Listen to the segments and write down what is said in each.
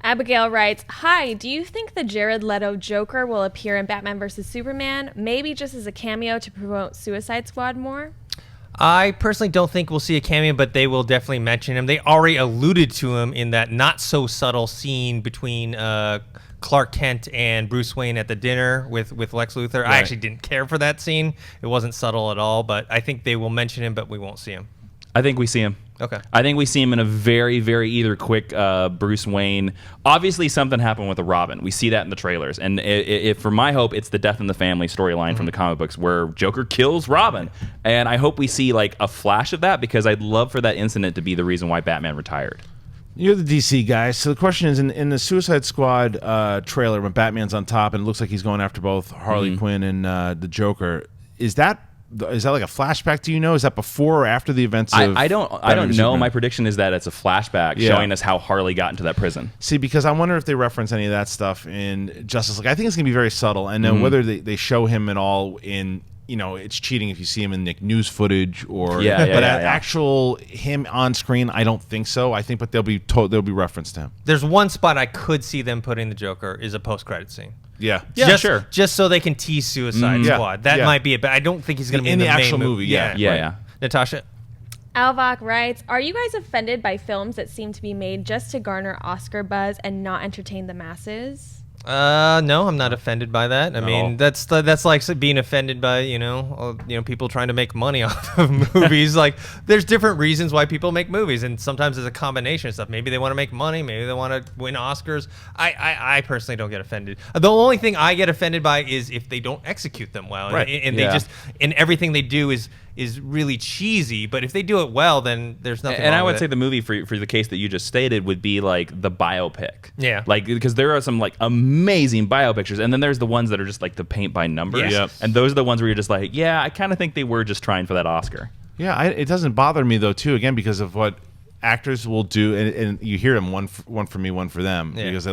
Abigail writes, "Hi, do you think the Jared Leto Joker will appear in Batman vs. Superman, maybe just as a cameo to promote Suicide Squad more?" I personally don't think we'll see a cameo, but they will definitely mention him. They already alluded to him in that not so subtle scene between Clark Kent and Bruce Wayne at the dinner with Lex Luthor. Right. I actually didn't care for that scene. It wasn't subtle at all, but I think they will mention him, but we won't see him. I think we see him. Okay. I think we see him in a very, very either quick Bruce Wayne. Obviously, something happened with a Robin. We see that in the trailers. And for my hope, it's the Death in the Family storyline from the comic books where Joker kills Robin. And I hope we see like a flash of that because I'd love for that incident to be the reason why Batman retired. You're the DC guy. So the question is, in the Suicide Squad trailer, when Batman's on top and it looks like he's going after both Harley Quinn and the Joker, is that like a flashback? Do you know? Is that before or after the events of I don't know. Superman? My prediction is that it's a flashback showing us how Harley got into that prison. See, because I wonder if they reference any of that stuff in Justice League. I think it's going to be very subtle. And whether they show him at all in, it's cheating if you see him in like news footage or actual him on screen. I don't think so. I think, but there'll be reference to him. There's one spot I could see them putting the Joker is a post-credit scene. Yeah, sure. Just so they can tease Suicide Squad. That might be it, but I don't think he's going to be in the actual main movie. Yeah. Natasha? Alvok writes, "Are you guys offended by films that seem to be made just to garner Oscar buzz and not entertain the masses?" No, I'm not offended by that. I mean, that's like being offended by people trying to make money off of movies. Like, there's different reasons why people make movies, and sometimes it's a combination of stuff. Maybe they want to make money, maybe they want to win Oscars. I personally don't get offended. The only thing I get offended by is if they don't execute them well, right? And they just everything they do is really cheesy, but if they do it well, then there's nothing and wrong I would with say it. the movie for the case that you just stated would be like the biopic. Yeah. Like, because there are some like amazing biopictures, and then there's the ones that are just like the paint by numbers. Yes. Yep. And those are the ones where you're just like, yeah, I kind of think they were just trying for that Oscar. Yeah, it doesn't bother me though too. Again, because of what actors will do, and you hear them one for me, one for them, because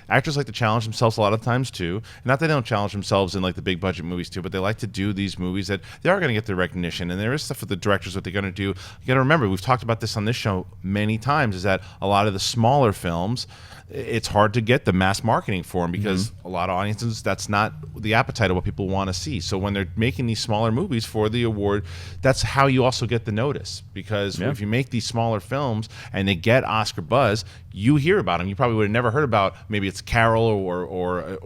actors like to challenge themselves a lot of times too. Not that they don't challenge themselves in like the big budget movies too, but they like to do these movies that they are going to get their recognition. And there is stuff with the directors what they're going to do. You got to remember, we've talked about this on this show many times, is that a lot of the smaller films, it's hard to get the mass marketing for them because a lot of audiences, that's not the appetite of what people want to see. So when they're making these smaller movies for the award, that's how you also get the notice. Because if you make these smaller films and they get Oscar buzz, you hear about them. You probably would have never heard about, maybe it's Carol or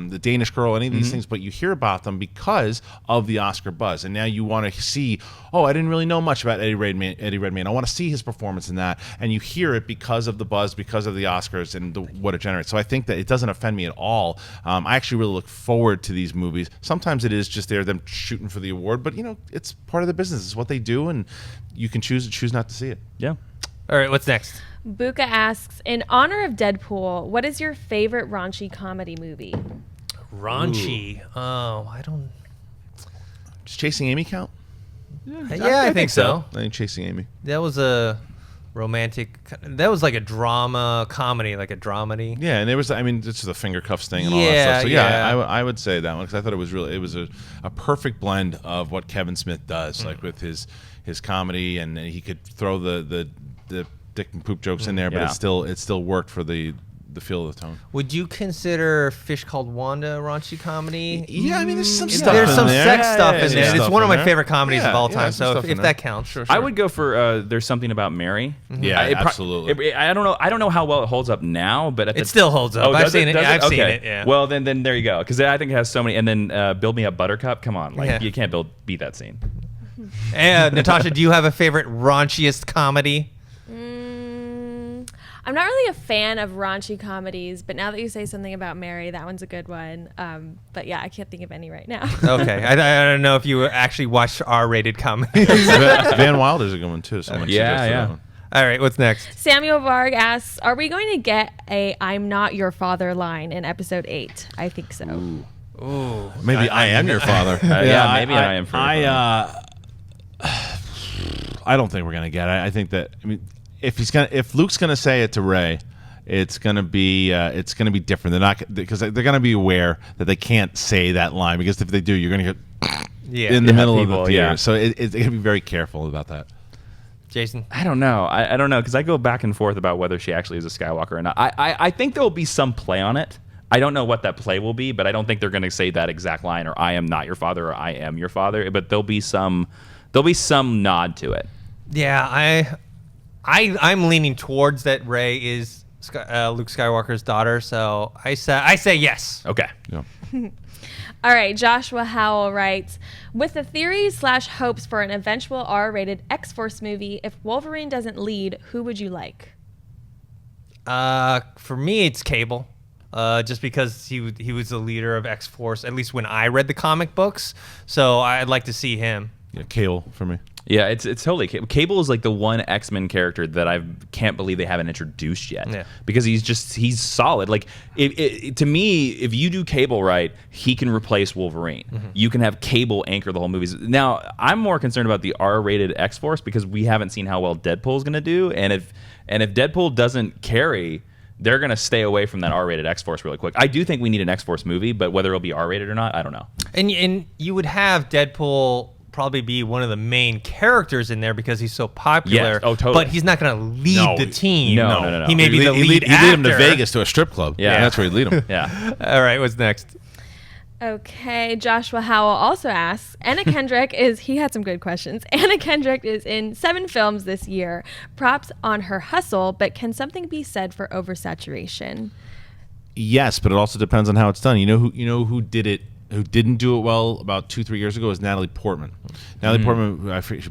the Danish Girl, any of these things, but you hear about them because of the Oscar buzz. And now you want to see, I didn't really know much about Eddie Redmayne. I want to see his performance in that. And you hear it because of the buzz, because of the Oscars and what it generates. So I think that it doesn't offend me at all. I actually really look forward to these movies. Sometimes it is just them shooting for the award, but it's part of the business. It's what they do, and you can choose not to see it. Yeah. All right, what's next? Buka asks, "In honor of Deadpool, what is your favorite raunchy comedy movie?" Raunchy. I don't. Does Chasing Amy count? Yeah, I think so. I think Chasing Amy. That was a romantic. That was like a drama comedy, like a dramedy. Yeah, and there was, it's the finger cuffs thing and all that stuff. So I would say that one because I thought it was a perfect blend of what Kevin Smith does, like with his comedy, and he could throw the dick and poop jokes in there, but it still worked for the feel of the tone. Would you consider Fish Called Wanda a raunchy comedy? Yeah, there's some stuff. There's some there. sex stuff in there. It's one of my there. favorite comedies of all time. Yeah, so if that counts, sure. I would go for There's Something About Mary. Yeah, absolutely. I don't know how well it holds up now, but it still holds up. I've seen it. I've seen it. Yeah. Well, then there you go. Because I think it has so many. And then Build Me Up Buttercup. Come on, you can't beat that scene. And Natasha, do you have a favorite raunchiest comedy? I'm not really a fan of raunchy comedies, but now that you say something about Mary, that one's a good one. But yeah, I can't think of any right now. Okay. I don't know if you actually watch R-rated comedies. Van Wilder's a good one too. Yeah. All right, what's next? Samuel Varg asks, "Are we going to get a 'I'm not your father' line in episode 8? I think so. Ooh. Maybe I am your father. Maybe I am for your father. I don't think we're gonna get it. I think that if Luke's gonna say it to Rey, it's gonna be different. They're not, because they're gonna be aware that they can't say that line, because if they do, you're gonna get in the middle of the theater. So it's gonna be very careful about that. Jason? I don't know. I don't know because I go back and forth about whether she actually is a Skywalker or not. I think there will be some play on it. I don't know what that play will be, but I don't think they're going to say that exact line or "I am not your father" or "I am your father." But there'll be some nod to it. Yeah, I'm leaning towards that Rey is Luke Skywalker's daughter, so I say yes. Okay. Yeah. All right, Joshua Howell writes, with the theories/hopes for an eventual R-rated X-Force movie, if Wolverine doesn't lead, who would you like? For me, it's Cable. Just because he was the leader of X-Force, at least when I read the comic books. So I'd like to see him. Yeah, Cable for me. Yeah, it's totally Cable. Cable is like the one X-Men character that I can't believe they haven't introduced yet. Yeah. Because he's solid. Like to me, if you do Cable right, he can replace Wolverine. Mm-hmm. You can have Cable anchor the whole movies. Now, I'm more concerned about the R-rated X-Force because we haven't seen how well Deadpool's going to do, and if Deadpool doesn't carry, they're going to stay away from that R-rated X-Force really quick. I do think we need an X-Force movie, but whether it'll be R-rated or not, I don't know. And you would have Deadpool probably be one of the main characters in there because he's so popular. Yes. Oh, totally. But he's not going to lead the team. No. He may be the lead He'd lead him to actor. Vegas to a strip club. Yeah. That's where he'd lead him. Yeah. All right, what's next? Okay, Joshua Howell also asks, Anna Kendrick he had some good questions. Anna Kendrick is in 7 films this year. Props on her hustle, but can something be said for oversaturation? Yes, but it also depends on how it's done. You know who did it? Who didn't do it well about 2-3 years ago is Natalie Portman. Natalie Portman, I forget,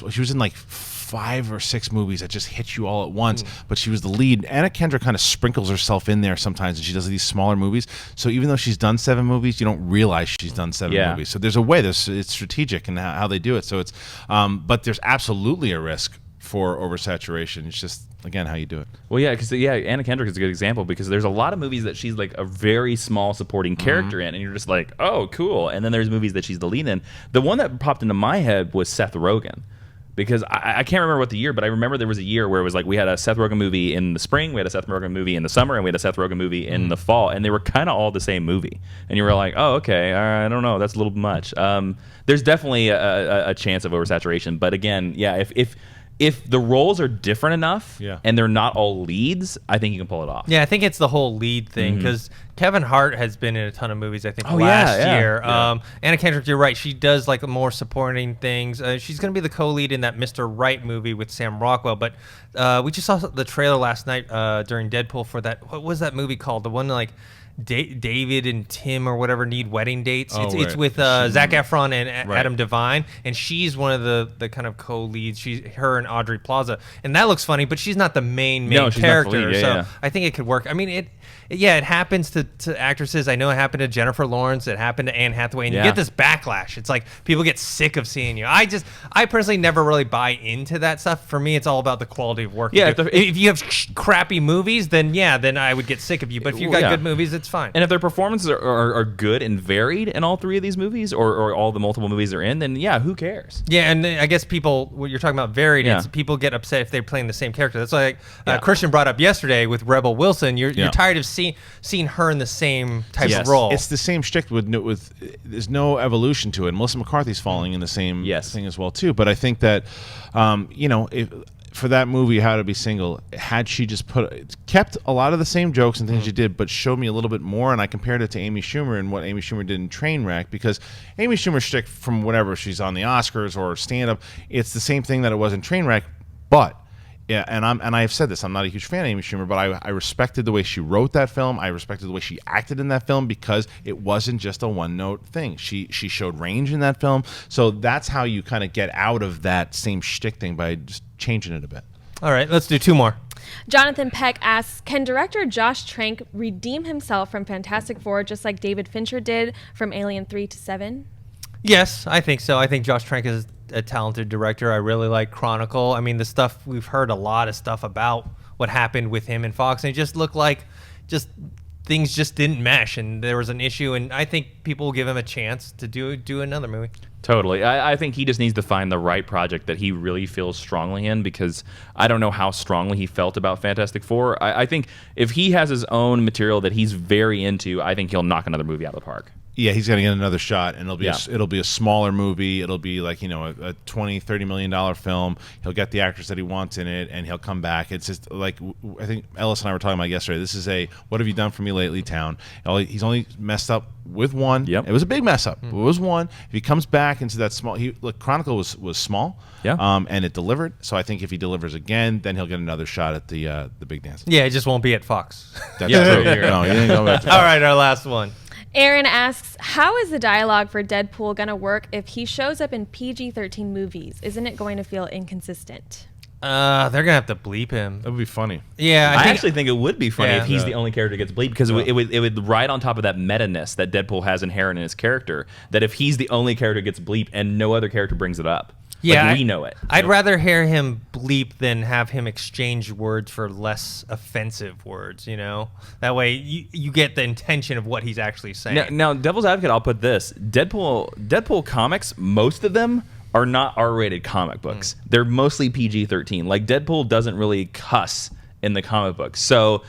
she was in like 5 or 6 movies that just hit you all at once, but she was the lead. Anna Kendrick kind of sprinkles herself in there sometimes, and she does these smaller movies. So even though she's done 7 movies, you don't realize she's done 7 movies. So there's a way. It's strategic in how they do it. So it's, but there's absolutely a risk for oversaturation. It's just, again, how you do it. Well, yeah, because Anna Kendrick is a good example because there's a lot of movies that she's like a very small supporting character in, and you're just like, oh, cool. And then there's movies that she's the lead in. The one that popped into my head was Seth Rogen. Because I can't remember what the year, but I remember there was a year where it was like we had a Seth Rogen movie in the spring, we had a Seth Rogen movie in the summer, and we had a Seth Rogen movie in the fall, and they were kind of all the same movie. And you were like, oh, okay, I don't know, that's a little much. There's definitely a chance of oversaturation, but again, yeah, if the roles are different enough and they're not all leads, I think you can pull it off. Yeah, I think it's the whole lead thing because Kevin Hart has been in a ton of movies, I think, last year. Yeah. Anna Kendrick, you're right. She does like more supporting things. She's going to be the co-lead in that Mr. Right movie with Sam Rockwell. But we just saw the trailer last night during Deadpool for that. What was that movie called? The one like David and Tim or whatever need wedding dates. It's with Zac Efron and Adam Devine, and she's one of the kind of co-leads. Her and Audrey Plaza, and that looks funny, but she's not the main character. So I think it could work. I mean, it happens to actresses. I know it happened to Jennifer Lawrence. It happened to Anne Hathaway, and you get this backlash. It's like people get sick of seeing you. I personally never really buy into that stuff. For me, it's all about the quality of work. Yeah, if you have crappy movies, then I would get sick of you. But if you've got good movies, it's fine. And if their performances are good and varied in all 3 of these movies or all the multiple movies they're in, then who cares? Yeah, and I guess what you're talking about varied, it's people get upset if they're playing the same character. That's like Christian brought up yesterday with Rebel Wilson. You're tired of seeing her in the same type of role. It's the same shtick with there's no evolution to it. Melissa McCarthy's falling in the same thing as well too. But I think that for that movie, How to Be Single, had she just kept a lot of the same jokes and things she did, but showed me a little bit more, and I compared it to Amy Schumer and what Amy Schumer did in Trainwreck, because Amy Schumer's shtick from whatever she's on the Oscars or stand-up, it's the same thing that it was in Trainwreck, but yeah, and I've said this, I'm not a huge fan of Amy Schumer, but I respected the way she wrote that film. I respected the way she acted in that film because it wasn't just a one-note thing. She showed range in that film. So that's how you kind of get out of that same shtick thing, by just changing it a bit. All right, let's do 2 more. Jonathan Peck asks, can director Josh Trank redeem himself from Fantastic Four just like David Fincher did from Alien 3 to 7? Yes, I think so. I think Josh Trank is a talented director. I really like Chronicle. I mean, the stuff, we've heard a lot of stuff about what happened with him and Fox, and it just looked like things just didn't mesh, and there was an issue, and I think people will give him a chance to do another movie. Totally. I think he just needs to find the right project that he really feels strongly in, because I don't know how strongly he felt about Fantastic Four. I think if he has his own material that he's very into, I think he'll knock another movie out of the park. Yeah, he's gonna get another shot, and Yeah. it'll be a smaller movie. It'll be like, a $20-30 million film. He'll get the actors that he wants in it, and he'll come back. It's just like, I think Ellis and I were talking about yesterday. This is a "What have you done for me lately" town. He's only messed up with one. Yep. It was a big mess up. It was one. If he comes back into that small, Chronicle was small. Yeah. And it delivered. So I think if he delivers again, then he'll get another shot at the big dance. Yeah, it just won't be at Fox. That's Yeah, true. there you go. No, he didn't go back to All right, our last one. Aaron asks, how is the dialogue for Deadpool going to work if he shows up in PG-13 movies? Isn't it going to feel inconsistent? They're gonna have to bleep him. That would be funny. Yeah, I actually think it would be funny Yeah. if he's the only character that gets bleeped, because it would ride on top of that meta-ness that Deadpool has inherent in his character, that if he's the only character that gets bleeped and no other character brings it up. Yeah, Like, we know it. I'd rather hear him bleep than have him exchange words for less offensive words. That way you get the intention of what he's actually saying. Now, devil's advocate, I'll put this: Deadpool comics, most of them are not R-rated comic books. They're mostly PG-13. Like, Deadpool doesn't really cuss in the comic books, so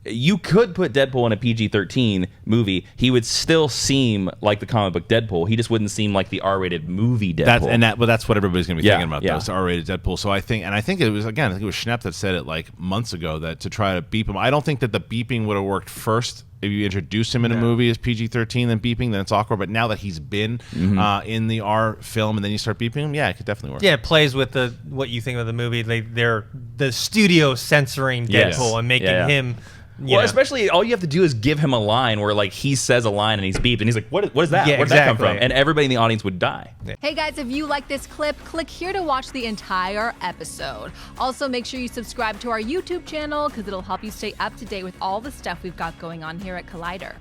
you could put Deadpool in a PG-13 movie. He would still seem like the comic book Deadpool. He just wouldn't seem like the R-rated movie Deadpool. But that's what everybody's going to be thinking about. Yeah. Those R-rated Deadpool. So I think it was Schnepp that said it like months ago, that to try to beep him. I don't think that the beeping would have worked first. If you introduce him in a movie as PG-13, then beeping, then it's awkward. But now that he's been in the R film, and then you start beeping him, yeah, it could definitely work. Yeah, it plays with what you think of the movie. They're the studio censoring Deadpool and making him. Well, especially all you have to do is give him a line where like he says a line and he's beeped, and he's like, "What is that? Yeah, Where did that come exactly. from?" And everybody in the audience would die. Hey guys, if you like this clip, click here to watch the entire episode. Also, make sure you subscribe to our YouTube channel because it'll help you stay up to date with all the stuff we've got going on here at Collider.